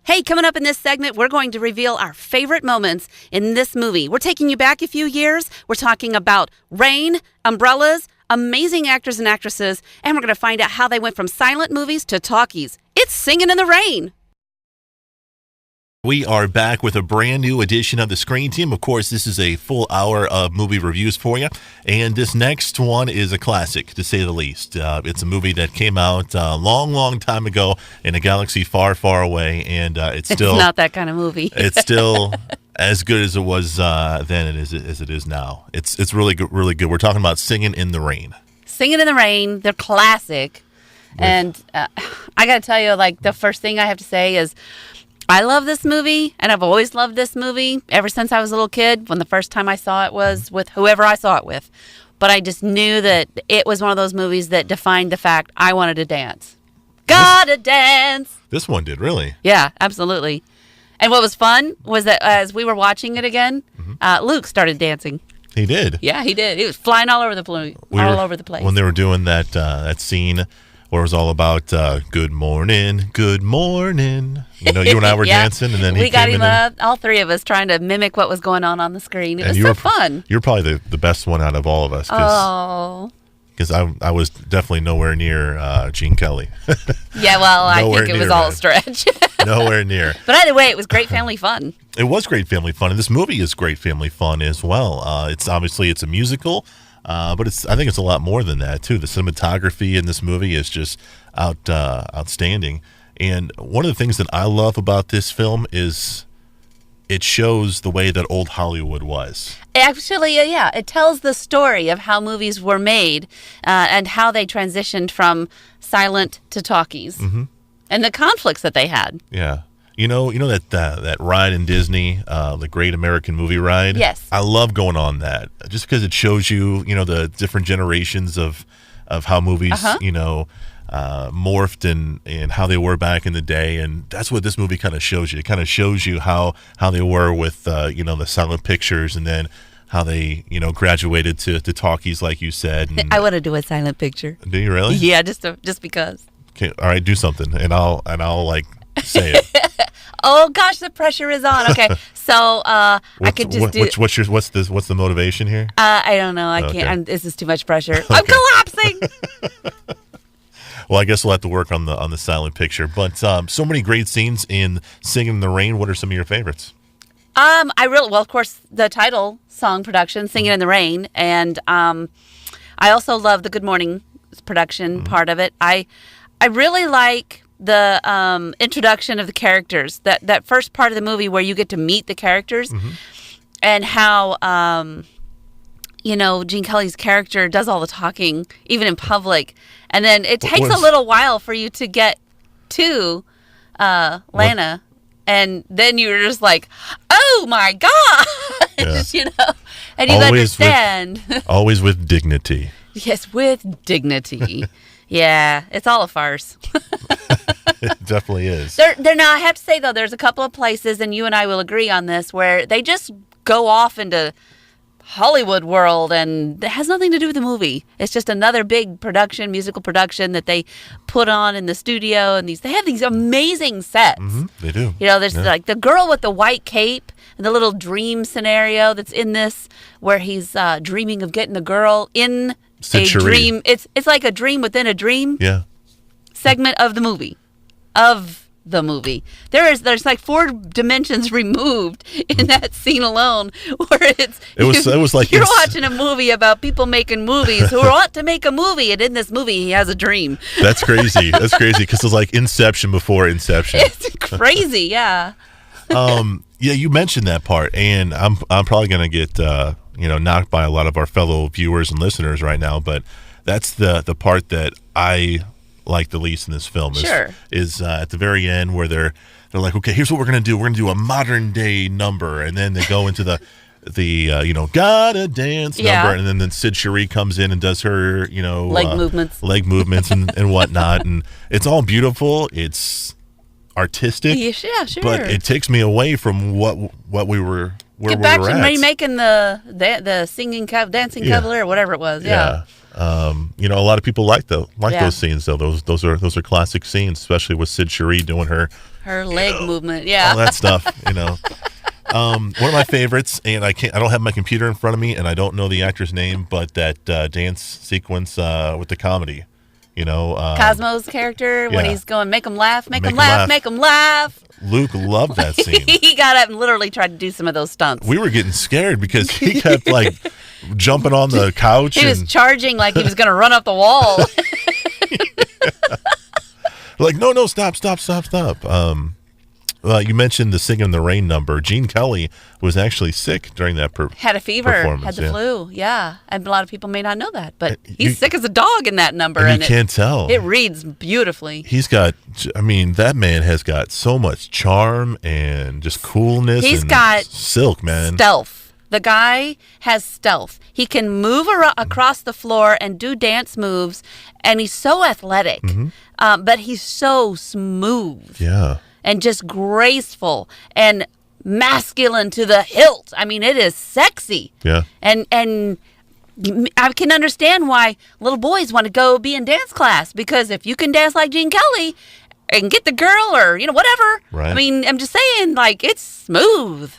Hey, coming up in this segment, we're going to reveal our favorite moments in this movie. We're taking you back a few years. We're talking about rain, umbrellas, amazing actors and actresses, and we're going to find out how they went from silent movies to talkies. It's Singing in the Rain. We are back with a brand new edition of the Screen Team. Of course, this is a full hour of movie reviews for you. And this next one is a classic, to say the least. It's a movie that came out a long time ago in a galaxy far, far away. And it's not that kind of movie. It's still as good as it was then as it is now. It's really good, really good. We're talking about Singing in the Rain. Singing in the Rain, they're classic. And I got to tell you, like, the first thing I have to say is, I love this movie, and I've always loved this movie ever since I was a little kid, when the first time I saw it was with whoever I saw it with. But I just knew that it was one of those movies that defined the fact I wanted to dance. Gotta dance! This one did, really? Yeah, absolutely. And what was fun was that as we were watching it again, Luke started dancing. He did? Yeah, he did. He was flying all over the place. When they were doing that scene where it was all about good morning, good morning. You know, you and I were dancing, and then we got him up, all three of us, trying to mimic what was going on the screen. It was so fun. You're probably the best one out of all of us. Because I was definitely nowhere near Gene Kelly. Yeah, well, I think it was all a stretch. Nowhere near. But either way, it was great family fun. It was great family fun, and this movie is great family fun as well. It's a musical. But I think it's a lot more than that, too. The cinematography in this movie is just outstanding. And one of the things that I love about this film is it shows the way that old Hollywood was. Actually, yeah. It tells the story of how movies were made and how they transitioned from silent to talkies. Mm-hmm. And the conflicts that they had. Yeah. You know that ride in Disney, the Great American Movie Ride? Yes. I love going on that just because it shows you, the different generations of how movies, morphed and how they were back in the day. And that's what this movie kind of shows you. It kind of shows you how they were with, the silent pictures, and then how they, graduated to talkies, like you said. And I want to do a silent picture. Do you really? Yeah, just because. Okay, all right, do something, and I'll say it. Oh gosh, the pressure is on. Okay, so I could just do. What's the motivation here? I don't know. I can't. This is too much pressure. I'm collapsing. Well, I guess we'll have to work on the silent picture. But so many great scenes in Singing in the Rain. What are some of your favorites? Of course, the title song production, Singing in the Rain, and I also love the Good Morning production part of it. I really like the introduction of the characters, that first part of the movie where you get to meet the characters, and how Gene Kelly's character does all the talking even in public, and then it takes a little while for you to get to Lana, and then you're just like, oh my god. Yeah. And you understand always with dignity. Yes, with dignity. Yeah, it's all a farce. It definitely is. They're now, I have to say, though, there's a couple of places, and you and I will agree on this, where they just go off into Hollywood world, and it has nothing to do with the movie. It's just another big production, musical production that they put on in the studio, and they have these amazing sets. Mm-hmm, they do. There's like the girl with the white cape, and the little dream scenario that's in this, where he's dreaming of getting a girl in a dream. It's like a dream within a dream. Yeah. Segment of the movie. There's like 4 dimensions removed in that scene alone, where it was like you're watching a movie about people making movies who want to make a movie, and in this movie he has a dream. That's crazy. That's crazy, because it's like Inception before Inception. It's crazy, yeah. Yeah, you mentioned that part, and I'm probably gonna get knocked by a lot of our fellow viewers and listeners right now, but that's the part that I like the least in this film is at the very end, where they're like, okay, here's what we're gonna do. We're gonna do a modern day number, and then they go into the gotta dance number, and then Sid Cherie comes in and does her leg movements and whatnot, and it's all beautiful. It's artistic, yeah, sure. But it takes me away from what we were where we were at. Remaking the singing dancing cavalier, whatever it was. Yeah. You know, a lot of people like Yeah. those scenes though. Those are classic scenes, especially with Sid Cherie doing her leg movement. Yeah. all that stuff. You know, one of my favorites, and I don't have my computer in front of me, and I don't know the actor's name, but that dance sequence with the comedy. You know, Cosmo's character when yeah. he's going, make him laugh, make Make him 'em laugh, laugh. make him laugh. Luke loved that scene. He got up and literally tried to do some of those stunts. We were getting scared because he kept like jumping on the couch. He was charging like he was going to run up the wall. Like, no, stop. You mentioned the Singing in the Rain number. Gene Kelly was actually sick during that Had a fever, performance, had the yeah. flu, yeah. And a lot of people may not know that, but You- he's sick as a dog in that number. And you can't tell. It reads beautifully. He's got, I mean, that man has got so much charm and just coolness. He's and got silk, man. Stealth. The guy has stealth. He can move across the floor and do dance moves, and he's so athletic, but he's so smooth. Yeah. And just graceful and masculine to the hilt. I mean, it is sexy. Yeah. And I can understand why little boys want to go be in dance class, because if you can dance like Gene Kelly and get the girl or, whatever. Right. I mean, I'm just saying, like, it's smooth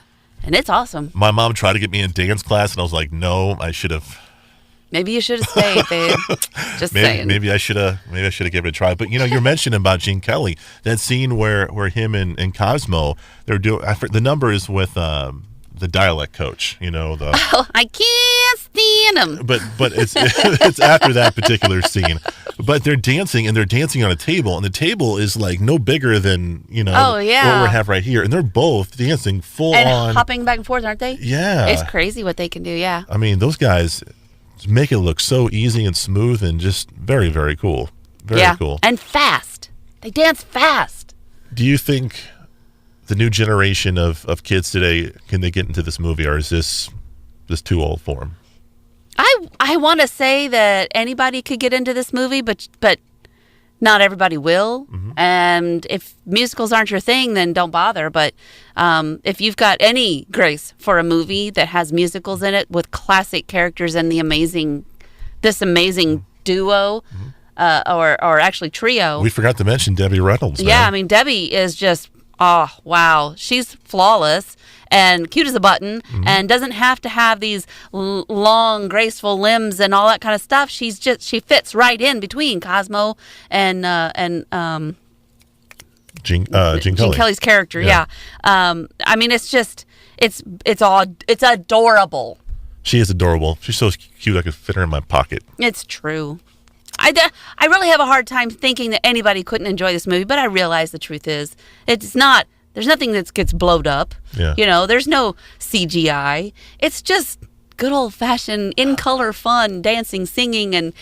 and it's awesome. My mom tried to get me in dance class, and I was like, no, I should have. Maybe you should have stayed, babe. Just saying. Maybe I should have given it a try. But you're mentioning about Gene Kelly, that scene where him and Cosmo, they're doing, the number is with the dialect coach. Oh, I can't stand him. But it's it's after that particular scene. But they're dancing on a table, and the table is like no bigger than Oh, yeah. what we have right here, and they're both dancing full And on, hopping back and forth, aren't they? Yeah, It's crazy what they can do, yeah. I mean, those guys make it look so easy and smooth and just very, very cool. Very cool. And fast. They dance fast. Do you think the new generation of kids today, can they get into this movie, or is this too old for them? I want to say that anybody could get into this movie, but not everybody will. Mm-hmm. And if musicals aren't your thing, then don't bother. But if you've got any grace for a movie that has musicals in it with classic characters and this amazing duo, or actually trio. We forgot to mention Debbie Reynolds. Yeah, man. I mean, Debbie is just, oh, wow. She's flawless and cute as a button, and doesn't have to have these long, graceful limbs and all that kind of stuff. She fits right in between Cosmo and Gene Kelly's character. Yeah. I mean, it's just, it's adorable. She is adorable. She's so cute I could fit her in my pocket. It's true. I really have a hard time thinking that anybody couldn't enjoy this movie, but I realize the truth is it's not. There's nothing that gets blowed up. Yeah. There's no CGI. It's just good old-fashioned, in-color fun, dancing, singing, and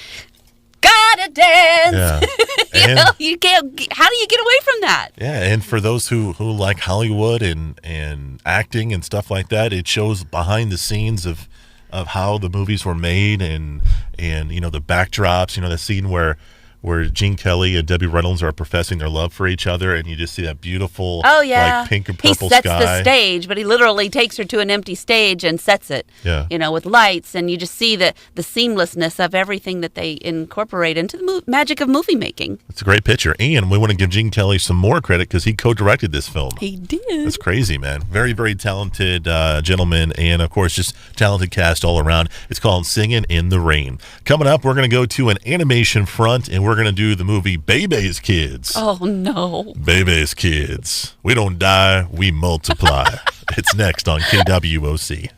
gotta dance. Yeah. You can't. How do you get away from that? Yeah, and for those who like Hollywood and acting and stuff like that, it shows behind the scenes of how the movies were made and the backdrops, the scene where Gene Kelly and Debbie Reynolds are professing their love for each other, and you just see that beautiful like pink and purple sky. He sets sky. the stage, but he literally takes her to an empty stage and sets it. Yeah. With lights, and you just see the seamlessness of everything that they incorporate into the magic of movie making. It's a great picture, and we want to give Gene Kelly some more credit because he co-directed this film. He did. That's crazy, man. Very, very talented gentleman, and of course, just talented cast all around. It's called Singing in the Rain. Coming up, we're going to go to an animation front, and we're going to do the movie Bebe's Kids. Oh, no. Bebe's Kids. We don't die, we multiply. It's next on KWOC.